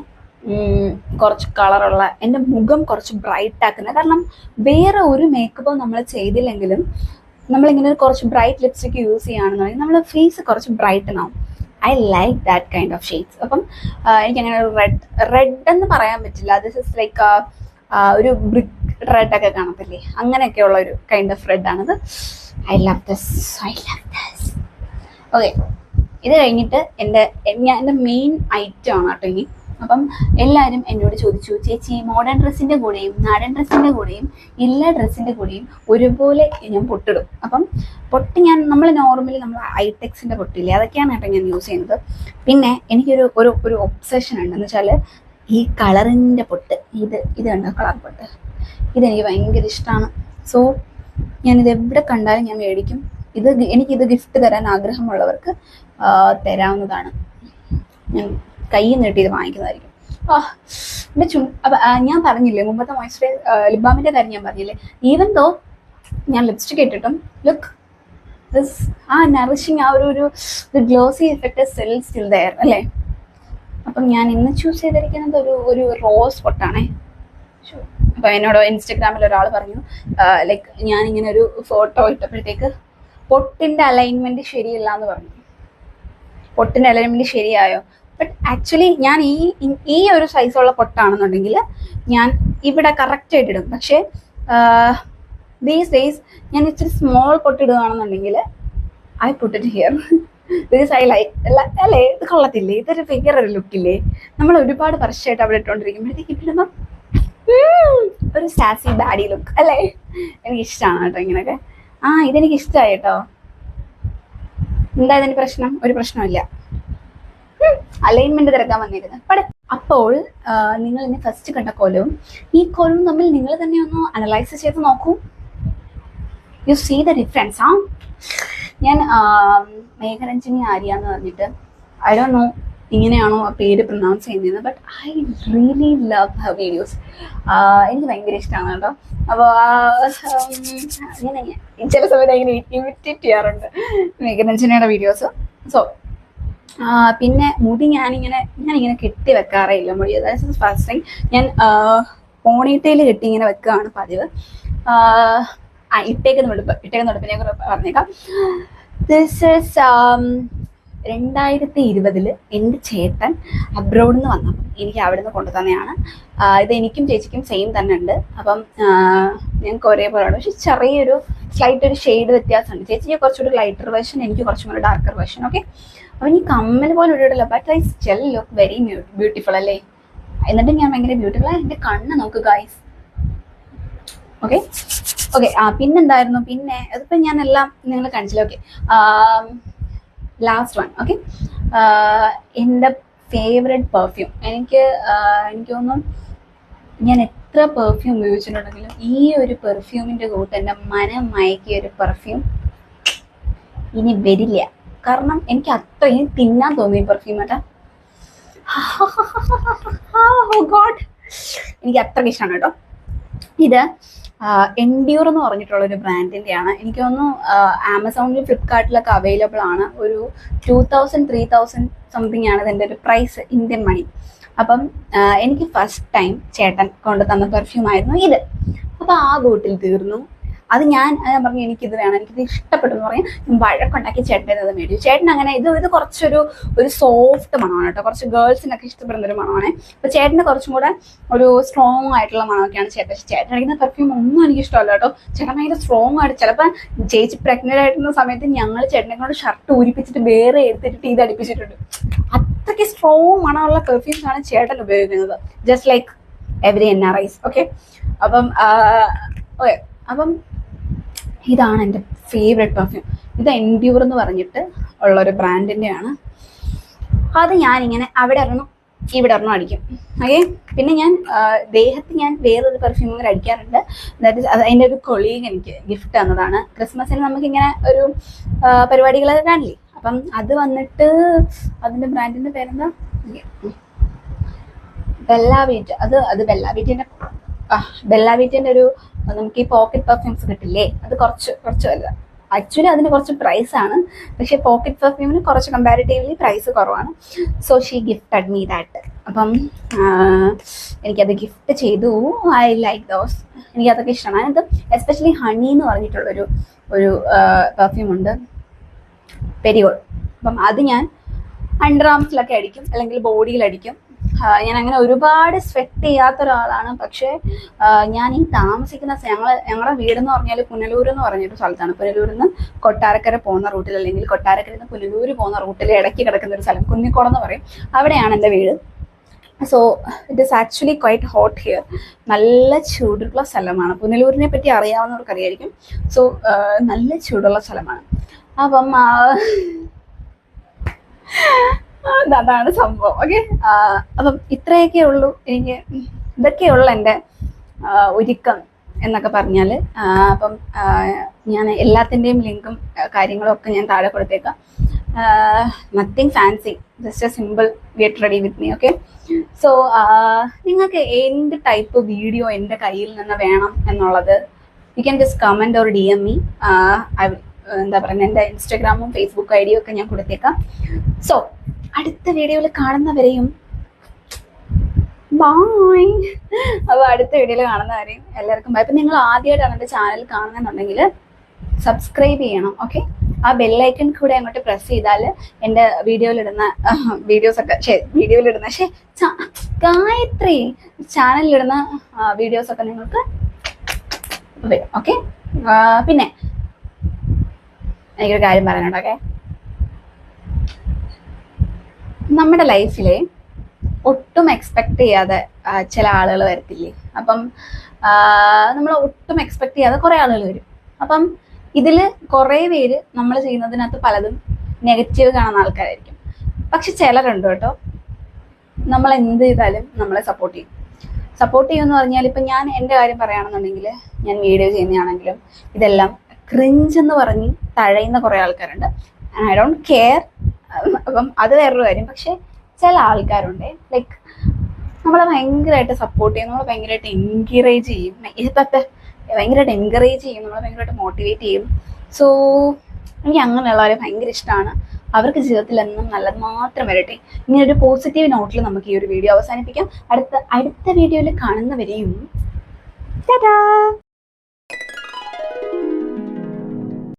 കുറച്ച് കളറുള്ള എൻ്റെ മുഖം കുറച്ച് ബ്രൈറ്റ് ആക്കുന്ന, കാരണം വേറെ ഒരു മേക്കപ്പും നമ്മൾ ചെയ്തില്ലെങ്കിലും നമ്മളിങ്ങനെ കുറച്ച് ബ്രൈറ്റ് ലിപ്സ്റ്റിക് യൂസ് ചെയ്യുകയാണെന്നുണ്ടെങ്കിൽ നമ്മുടെ ഫേസ് കുറച്ച് ബ്രൈറ്റൻ ആവും. I like that kind of shades. അപ്പം എനിക്കങ്ങനെ ഒരു റെഡ് എന്ന് പറയാൻ പറ്റില്ല. ദിസ് ഇസ് ലൈക്ക് ഒരു ബ്രിക്ക് റെഡൊക്കെ കാണത്തില്ലേ, അങ്ങനെയൊക്കെയുള്ള ഒരു കൈൻഡ് ഓഫ് റെഡാണിത്. I love this. ഓക്കെ, ഇത് കഴിഞ്ഞിട്ട് എൻ്റെ മെയിൻ ഐറ്റം ആണ് കേട്ടോ ഇനി. അപ്പം എല്ലാവരും എന്നോട് ചോദിച്ചു, ചേച്ചി മോഡേൺ ഡ്രസ്സിൻ്റെ കൂടെയും നാടൻ ഡ്രസ്സിൻ്റെ കൂടെയും എല്ലാ ഡ്രസ്സിൻ്റെ കൂടെയും ഒരുപോലെ ഞാൻ പൊട്ടിടും. അപ്പം പൊട്ട് നമ്മൾ നോർമലി നമ്മൾ ഐടെക്സിൻ്റെ പൊട്ടില്ലേ, അതൊക്കെയാണ് കേട്ടോ ഞാൻ യൂസ് ചെയ്യുന്നത്. പിന്നെ എനിക്കൊരു ഒരു ഒബ്സഷൻ ഉണ്ടെന്ന് വെച്ചാൽ ഈ കളറിൻ്റെ പൊട്ട്, ഇത് കണ്ടോ കളർ പൊട്ട്, ഇതെനിക്ക് ഭയങ്കര ഇഷ്ടമാണ്. സോ ഞാനിത് എവിടെ കണ്ടാലും ഞാൻ മേടിക്കും. എനിക്കിത് ഗിഫ്റ്റ് തരാൻ ആഗ്രഹമുള്ളവർക്ക് തരാവുന്നതാണ്. ഞാൻ കൈ നീട്ടി ഇത് വാങ്ങിക്കുന്നതായിരിക്കും. എൻ്റെ ഞാൻ പറഞ്ഞില്ലേ മുമ്പത്തെ ലിപ് ബാമിൻ്റെ കാര്യം ഞാൻ പറഞ്ഞില്ലേ, ഈവൻ ദോ ഞാൻ ലിപ്സ്റ്റിക് ഇട്ടിട്ടും ലുക്ക് ദിസ് നറിഷിങ് ഒരു ഗ്ലോസി എഫക്റ്റ് സ്റ്റിൽ ദെയർ അല്ലേ. അപ്പം ഞാൻ ഇന്ന് ചൂസ് ചെയ്തിരിക്കുന്നത് ഒരു റോസ് പൊട്ടാണേ. അപ്പം എന്നോട് ഇൻസ്റ്റഗ്രാമിൽ ഒരാൾ പറഞ്ഞു ലൈക്ക് ഞാനിങ്ങനെ ഒരു ഫോട്ടോ ഇട്ടപ്പോഴത്തേക്ക് പൊട്ടിൻ്റെ അലൈൻമെൻറ്റ് ശരിയല്ല എന്ന് പറഞ്ഞു. പൊട്ടിൻ്റെ അലൈൻമെൻറ്റ് ശരിയായോ? ബട്ട് ആക്ച്വലി ഞാൻ ഈ ഒരു സൈസുള്ള പൊട്ടാണെന്നുണ്ടെങ്കിൽ ഞാൻ ഇവിടെ കറക്റ്റായിട്ട് ഇടും. പക്ഷേ ദീസ് ഡേയ്സ് ഞാൻ ഇച്ചിരി സ്മോൾ പൊട്ടിടുകയാണെന്നുണ്ടെങ്കിൽ I put it here because I like അല്ലേ, ഇത് കൊള്ളത്തില്ലേ, ഇതൊരു ഫിഗർ ഒരു ലുക്കില്ലേ. നമ്മൾ ഒരുപാട് വർഷമായിട്ട് അവിടെ ഇട്ടുകൊണ്ടിരിക്കുമ്പോഴത്തേക്ക് ഇടുമ്പം ഒരു സാസി ബാഡി ലുക്ക് അല്ലേ. എനിക്കിഷ്ടമാണ് കേട്ടോ ഇങ്ങനെയൊക്കെ. ഇതെനിക്ക് ഇഷ്ടമായി കേട്ടോ. എന്താ ഇതിന് പ്രശ്നം? ഒരു പ്രശ്നമില്ല. അലൈൻമെന്റ് തിരക്കാൻ വന്നിരുന്നത്. അപ്പോൾ നിങ്ങൾ ഇനി ഫസ്റ്റ് കണ്ട കോലവും ഈ കോലവും തമ്മിൽ നിങ്ങൾ തന്നെ ഒന്ന് അനലൈസ് ചെയ്ത് നോക്കൂ. You see the difference. ഞാൻ മേഘരഞ്ജിനി ആര്യ എന്ന് പറഞ്ഞിട്ട്, ഐ ഡോണ്ട് നോ ഇങ്ങനെയാണോ ആ പേര് പ്രൊനൗൺസ് ചെയ്യുന്നത്, but I really love her videos. എനിക്ക് ഭയങ്കര ഇഷ്ടമാണ് കേട്ടോ. അപ്പോൾ ചില സമയത്ത് ഇങ്ങനെ ഇമിറ്റേറ്റ് ചെയ്യാറുണ്ട് മേഘരഞ്ജനിയുടെ വീഡിയോസ്. സോ പിന്നെ മുടി ഞാനിങ്ങനെ കെട്ടി വെക്കാറേ ഇല്ല മുടി. അതായത് ഫസ്റ്റ് തിങ് ഞാൻ പോണിറ്റെയിൽ കെട്ടി ഇങ്ങനെ വെക്കുകയാണ് പതിവ്. ഇട്ടേക്കുന്ന ഉടുപ്പിനെ കുറിച്ച് പറഞ്ഞേക്കാം. ദിസ് ഇസ് 2020 എൻ്റെ ചേട്ടൻ അബ്രോഡിൽ നിന്ന് വന്നപ്പം എനിക്ക് അവിടെ നിന്ന് കൊണ്ടു തന്നെയാണ്. ഇത് എനിക്കും ചേച്ചിക്കും സെയിം തന്നെ ഉണ്ട്. അപ്പം ഞങ്ങൾക്ക് ഒരേപോലെയാണ്, പക്ഷെ ചെറിയൊരു സ്ലൈറ്റ് ഒരു ഷെയ്ഡ് വ്യത്യാസമുണ്ട്. ചേച്ചിക്ക് കുറച്ചുകൂടി ലൈറ്റർ വേർഷൻ, എനിക്ക് കുറച്ചും കൂടി ഡാർക്കർ വേർഷൻ. ഓക്കെ, അപ്പം ഈ കമ്മൽ പോലെ ഇടില്ല, but I still look very beautiful അല്ലേ. എന്നിട്ട് ഞാൻ ഭയങ്കര ബ്യൂട്ടിഫുൾ. എൻ്റെ കണ്ണ് നോക്ക് ഗൈസ്. ഓക്കെ ഓക്കെ പിന്നെന്തായിരുന്നു, പിന്നെ അതിപ്പോൾ ഞാൻ എല്ലാം നിങ്ങൾ കാണിച്ചില്ല. Okay, last one. ഓക്കെ, എൻ്റെ ഫേവറേറ്റ് പെർഫ്യൂം. എനിക്ക് തോന്നുന്നു ഞാൻ എത്ര പെർഫ്യൂം ഉപയോഗിച്ചിട്ടുണ്ടെങ്കിലും ഈ ഒരു പെർഫ്യൂമിൻ്റെ കൂട്ട് എൻ്റെ മനം മയക്കിയ ഒരു പെർഫ്യൂം ഇനി വരില്ല. കാരണം എനിക്ക് അത്രയും തിന്നാൻ തോന്നി ഈ പെർഫ്യൂം കേട്ടോ. ഗോഡ്, എനിക്ക് അത്രയ്ക്ക് ഇഷ്ടമാണ് കേട്ടോ. ഇത് എൻഡ്യൂർ എന്ന് പറഞ്ഞിട്ടുള്ളൊരു ബ്രാൻഡിൻ്റെയാണ്. എനിക്ക് തോന്നുന്നു ആമസോണിൽ ഫ്ലിപ്കാർട്ടിലൊക്കെ അവൈലബിൾ ആണ്. ഒരു 2000-3000 സംതിങ് ആണ് ഇതിൻ്റെ ഒരു പ്രൈസ്, ഇന്ത്യൻ മണി. അപ്പം എനിക്ക് ഫസ്റ്റ് ടൈം ചേട്ടൻ കൊണ്ടു തന്ന പെർഫ്യൂം ആയിരുന്നു ഇത്. അപ്പോൾ ആ ബോട്ടിൽ തീർന്നു. അത് ഞാൻ പറഞ്ഞു എനിക്കിത് വേണം, എനിക്കിത് ഇഷ്ടപ്പെട്ടു എന്ന് പറഞ്ഞ് ഞാൻ വഴക്കുണ്ടാക്കി ചേട്ടൻ അത് മേടിച്ചു. ചേട്ടൻ അങ്ങനെ ഇത് കുറച്ചൊരു സോഫ്റ്റ് മണമാണ് കേട്ടോ, കുറച്ച് ഗേൾസിനൊക്കെ ഇഷ്ടപ്പെടുന്ന ഒരു മണമാണ്. അപ്പോൾ ചേട്ടന് കുറച്ചും കൂടെ ഒരു സ്ട്രോങ് ആയിട്ടുള്ള മണമൊക്കെയാണ് ചേട്ടൻ അടിക്കുന്ന പെർഫ്യൂം ഒന്നും എനിക്ക് ഇഷ്ടമല്ല കേട്ടോ. ചേട്ടൻ ഭയങ്കര സ്ട്രോങ് ആയിട്ട്, ചിലപ്പോൾ ചേച്ചി പ്രഗ്നന്റ് ആയിട്ടുള്ള സമയത്ത് ഞങ്ങൾ ചേട്ടനെ കൊണ്ട് ഷർട്ട് ഊരിപ്പിച്ചിട്ട് വേറെ എടുത്തിട്ട് ഇത് അടിപ്പിച്ചിട്ടുണ്ട്. അത്രയ്ക്ക് സ്ട്രോങ് മണമുള്ള പെർഫ്യൂംസ് ആണ് ചേട്ടൻ ഉപയോഗിക്കുന്നത്, just like every NRIs. Okay, അപ്പം ഇതാണ് എൻ്റെ ഫേവറേറ്റ് പെർഫ്യൂം. ഇത് എൻഡ്യൂർ എന്ന് പറഞ്ഞിട്ട് ഉള്ളൊരു ബ്രാൻഡിൻ്റെയാണ്. അത് ഞാനിങ്ങനെ അവിടെ ഒരെണ്ണം ഇവിടെ ഒരെണ്ണം അടിക്കും. ഓക്കെ, പിന്നെ ഞാൻ ദേഹത്ത് ഞാൻ വേറൊരു പെർഫ്യൂം ഇങ്ങനെ അടിക്കാറുണ്ട്. അതിൻ്റെ ഒരു കൊളീഗ് എനിക്ക് ഗിഫ്റ്റ് തന്നതാണ്. ക്രിസ്മസിന് നമുക്കിങ്ങനെ ഒരു പരിപാടികളൊക്കെ കാണില്ലേ, അപ്പം അത് വന്നിട്ട് അതിൻ്റെ ബ്രാൻഡിൻ്റെ പേരെന്താ, ബെല്ലാവീറ്റ്. അത് ബെല്ലാവീറ്റിൻ്റെ ഒരു നമുക്ക് ഈ പോക്കറ്റ് പെർഫ്യൂംസ് കിട്ടില്ലേ, അത് കുറച്ച് വലുത്. ആക്ച്വലി അതിന് കുറച്ച് പ്രൈസാണ്, പക്ഷേ പോക്കറ്റ് പെർഫ്യൂമിന് കുറച്ച് കമ്പാരിറ്റീവ്ലി പ്രൈസ് കുറവാണ്. So she gifted me that. അപ്പം എനിക്കത് ഗിഫ്റ്റ് ചെയ്തു. ഐ ലൈക്ക് ദോസ്, എനിക്കതൊക്കെ ഇഷ്ടമാണ്. അത് എസ്പെഷ്യലി ഹണി എന്ന് പറഞ്ഞിട്ടുള്ളൊരു പെർഫ്യൂം ഉണ്ട്, പെരിയോൾ. അപ്പം അത് ഞാൻ അണ്ടർ ആംസിലൊക്കെ അടിക്കും, അല്ലെങ്കിൽ ബോഡിയിലടിക്കും. ഞാൻ അങ്ങനെ ഒരുപാട് സ്വെറ്റ് ചെയ്യാത്ത ഒരാളാണ്. പക്ഷേ ഞാൻ ഈ താമസിക്കുന്ന ഞങ്ങളുടെ വീടെന്ന് പറഞ്ഞാൽ പുനലൂർ എന്ന് പറഞ്ഞൊരു സ്ഥലത്താണ്. പുനലൂരിൽ നിന്ന് കൊട്ടാരക്കര പോകുന്ന റൂട്ടിൽ, അല്ലെങ്കിൽ കൊട്ടാരക്കരയിൽ നിന്ന് പുനലൂർ പോകുന്ന റൂട്ടിൽ ഇടയ്ക്ക് കിടക്കുന്ന ഒരു സ്ഥലം, കുന്നിക്കോളം എന്ന് പറയും, അവിടെയാണ് എൻ്റെ വീട്. So it is actually quite hot here. നല്ല ചൂടുള്ള സ്ഥലമാണ്. പുനലൂരിനെ പറ്റി അറിയാവുന്നവർക്ക് അറിയായിരിക്കും. സോ നല്ല ചൂടുള്ള സ്ഥലമാണ്. അപ്പം അതാണ് സംഭവം. ഓക്കെ, അപ്പം ഇത്രയൊക്കെ ഉള്ളൂ എനിക്ക്. ഇതൊക്കെയുള്ള എൻ്റെ ഒരുക്കം എന്നൊക്കെ പറഞ്ഞാൽ. അപ്പം ഞാൻ എല്ലാത്തിൻ്റെയും ലിങ്കും കാര്യങ്ങളും ഒക്കെ ഞാൻ താഴെ കൊടുത്തേക്കാം. Nothing fancy, just A simple get ready with me. Okay, so നിങ്ങൾക്ക് എന്ത് ടൈപ്പ് വീഡിയോ എൻ്റെ കയ്യിൽ നിന്ന് വേണം എന്നുള്ളത് you can just comment or DM me. എന്താ പറയുക, എൻ്റെ ഇൻസ്റ്റഗ്രാമും ഫേസ്ബുക്ക് ID ഒക്കെ ഞാൻ കൊടുത്തേക്കാം. സോ അടുത്ത വീഡിയോയിൽ കാണുന്നവരെയും ബായ്. അപ്പോൾ അടുത്ത വീഡിയോയിൽ കാണുന്നവരെയും എല്ലാവർക്കും ബൈ. അപ്പം നിങ്ങൾ ആദ്യമായിട്ടാണ് എൻ്റെ ചാനൽ കാണുന്നുണ്ടെങ്കിൽ സബ്സ്ക്രൈബ് ചെയ്യണം. ഓക്കെ, ആ ബെല്ലൈക്കൺ കൂടെ അങ്ങോട്ട് പ്രസ് ചെയ്താൽ എൻ്റെ വീഡിയോയിലിടുന്ന ഗായത്രി ചാനലിലിടുന്ന വീഡിയോസൊക്കെ നിങ്ങൾക്ക് വരും. ഓക്കെ, പിന്നെ എനിക്കൊരു കാര്യം പറയാനുണ്ട്. ഓക്കെ, നമ്മുടെ ലൈഫിൽ ഒട്ടും എക്സ്പെക്ട് ചെയ്യാതെ ചില ആളുകൾ വരത്തില്ലേ. അപ്പം നമ്മൾ ഒട്ടും എക്സ്പെക്ട് ചെയ്യാതെ കുറേ ആളുകൾ വരും. അപ്പം ഇതിൽ കുറേ പേര് നമ്മൾ ചെയ്യുന്നതിനകത്ത് പലതും നെഗറ്റീവ് കാണുന്ന ആൾക്കാരായിരിക്കും. പക്ഷെ ചിലരുണ്ട് കേട്ടോ, നമ്മൾ എന്ത് ചെയ്താലും നമ്മളെ സപ്പോർട്ട് ചെയ്യുമെന്ന് പറഞ്ഞാൽ, ഇപ്പം ഞാൻ എൻ്റെ കാര്യം പറയുകയാണെന്നുണ്ടെങ്കിൽ, ഞാൻ വീഡിയോ ചെയ്യുന്നതാണെങ്കിലും ഇതെല്ലാം ക്രിഞ്ച് എന്ന് പറഞ്ഞ് തഴയുന്ന കുറേ ആൾക്കാരുണ്ട്. I don't care. അപ്പം അത് വേറൊരു കാര്യം. പക്ഷെ ചില ആൾക്കാരുണ്ട് ലൈക്ക് നമ്മളെ ഭയങ്കരമായിട്ട് സപ്പോർട്ട് ചെയ്യും, നമ്മളെ ഭയങ്കരമായിട്ട് എൻകറേജ് ചെയ്യും, നമ്മളെ ഭയങ്കരമായിട്ട് മോട്ടിവേറ്റ് ചെയ്യും. സോ എനിക്ക് അങ്ങനെയുള്ളവരെ ഭയങ്കര ഇഷ്ടമാണ്. അവർക്ക് ജീവിതത്തിൽ എന്നും നല്ലത് മാത്രം വരട്ടെ. ഇങ്ങനെ ഒരു പോസിറ്റീവ് നോട്ടിൽ നമുക്ക് ഈ ഒരു വീഡിയോ അവസാനിപ്പിക്കാം. അടുത്ത വീഡിയോയിൽ കാണുന്നവരെയും ടാറ്റാ.